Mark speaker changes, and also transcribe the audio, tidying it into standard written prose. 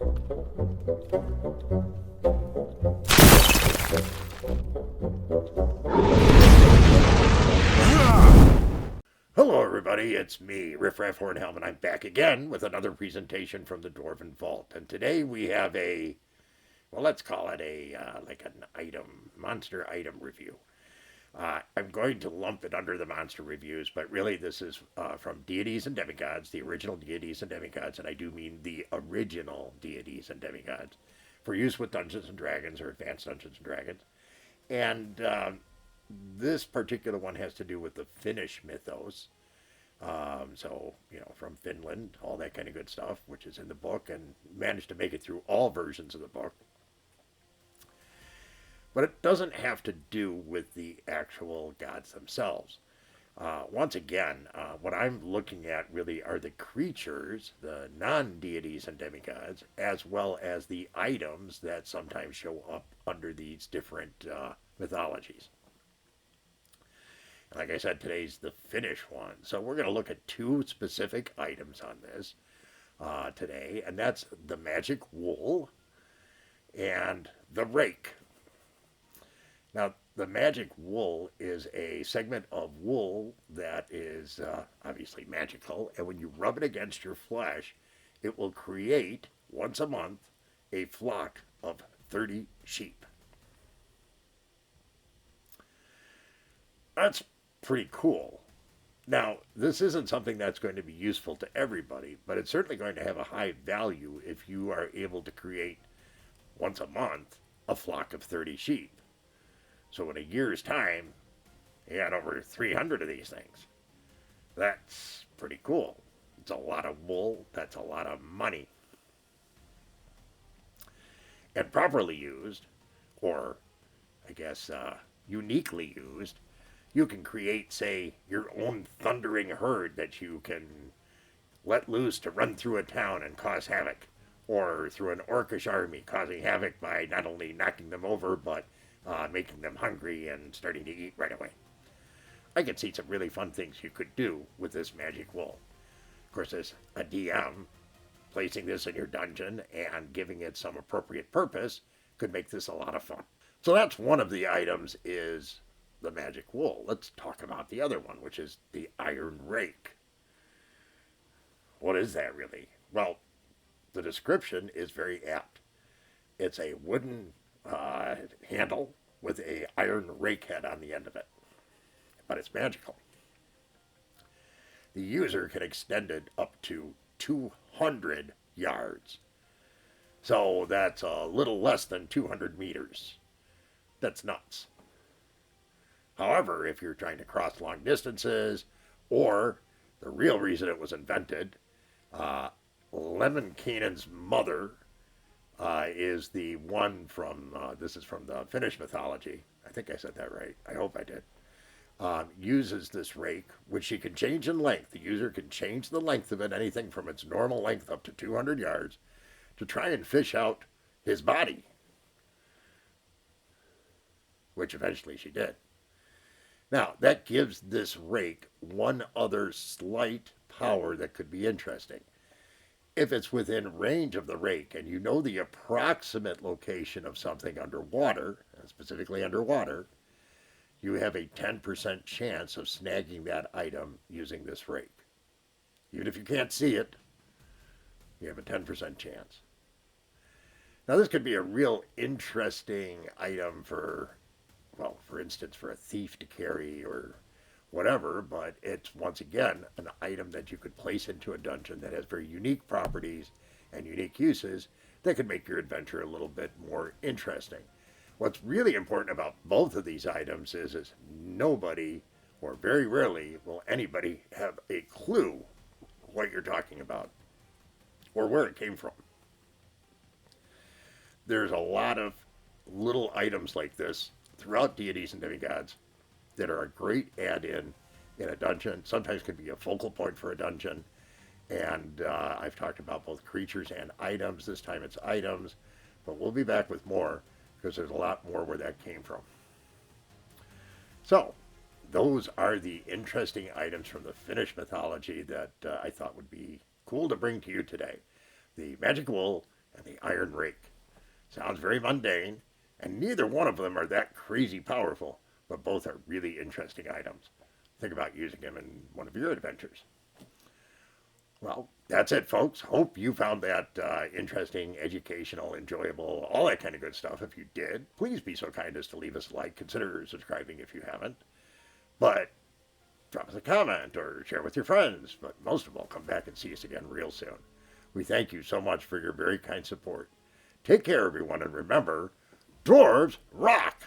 Speaker 1: Hello everybody, it's me, Riffraff Hornhelm, and I'm back again with another presentation from the Dwarven Vault. And today we have a, well, let's call it a, like an item, monster item review. I'm going to lump it under the monster reviews, but really this is from Deities and Demigods, the original Deities and Demigods, and I do mean the original Deities and Demigods, for use with Dungeons and Dragons or Advanced Dungeons and Dragons. And this particular one has to do with the Finnish mythos. So, you know, from Finland, all that kind of good stuff, which is in the book, and managed to make it through all versions of the book. But it doesn't have to do with the actual gods themselves. Once again, what I'm looking at really are the creatures, the non-deities and demigods, as well as the items that sometimes show up under these different mythologies. Like I said, today's the Finnish one. So we're going to look at two specific items on this today, and that's the magic wool and the rake. Now, the magic wool is a segment of wool that is obviously magical, and when you rub it against your flesh, it will create, once a month, a flock of 30 sheep. That's pretty cool. Now, this isn't something that's going to be useful to everybody, but it's certainly going to have a high value if you are able to create, once a month, a flock of 30 sheep. So in a year's time, you got over 300 of these things. That's pretty cool. It's a lot of wool. That's a lot of money. And properly used, or I guess uniquely used, you can create, say, your own thundering herd that you can let loose to run through a town and cause havoc, or through an orcish army, causing havoc by not only knocking them over, but making them hungry and starting to eat right away. I could see some really fun things you could do with this magic wool. Of course, as a DM, placing this in your dungeon and giving it some appropriate purpose could make this a lot of fun. So that's one of the items, is the magic wool. Let's talk about the other one, which is the iron rake. What is that really? Well, the description is very apt. It's a wooden handle with a iron rake head on the end of it, but it's magical. The user can extend it up to 200 yards. So that's a little less than 200 meters. That's nuts. However, if you're trying to cross long distances, or the real reason it was invented, Lemminkainen's mother is the one from, this is from the Finnish mythology. I think I said that right. I hope I did. Uses this rake, which she can change in length. The user can change the length of it, anything from its normal length up to 200 yards, to try and fish out his body, which eventually she did. Now, that gives this rake one other slight power that could be interesting. If it's within range of the rake and you know the approximate location of something underwater, specifically underwater, you have a 10% chance of snagging that item using this rake. Even if you can't see it, you have a 10% chance. Now, this could be a real interesting item for, well, for instance, for a thief to carry or whatever, but it's, once again, an item that you could place into a dungeon that has very unique properties and unique uses that could make your adventure a little bit more interesting. What's really important about both of these items is nobody, or very rarely, will anybody have a clue what you're talking about or where it came from. There's a lot of little items like this throughout Deities and Demigods that are a great add-in in a dungeon. Sometimes can be a focal point for a dungeon. And I've talked about both creatures and items. This time it's items, but we'll be back with more because there's a lot more where that came from. So those are the interesting items from the Finnish mythology that I thought would be cool to bring to you today. The magic wool and the iron rake. Sounds very mundane, and neither one of them are that crazy powerful, but both are really interesting items. Think about using them in one of your adventures. Well, that's it, folks. Hope you found that interesting, educational, enjoyable, all that kind of good stuff. If you did, please be so kind as to leave us a like. Consider subscribing if you haven't. But drop us a comment or share with your friends. But most of all, come back and see us again real soon. We thank you so much for your very kind support. Take care, everyone, and remember, dwarves rock!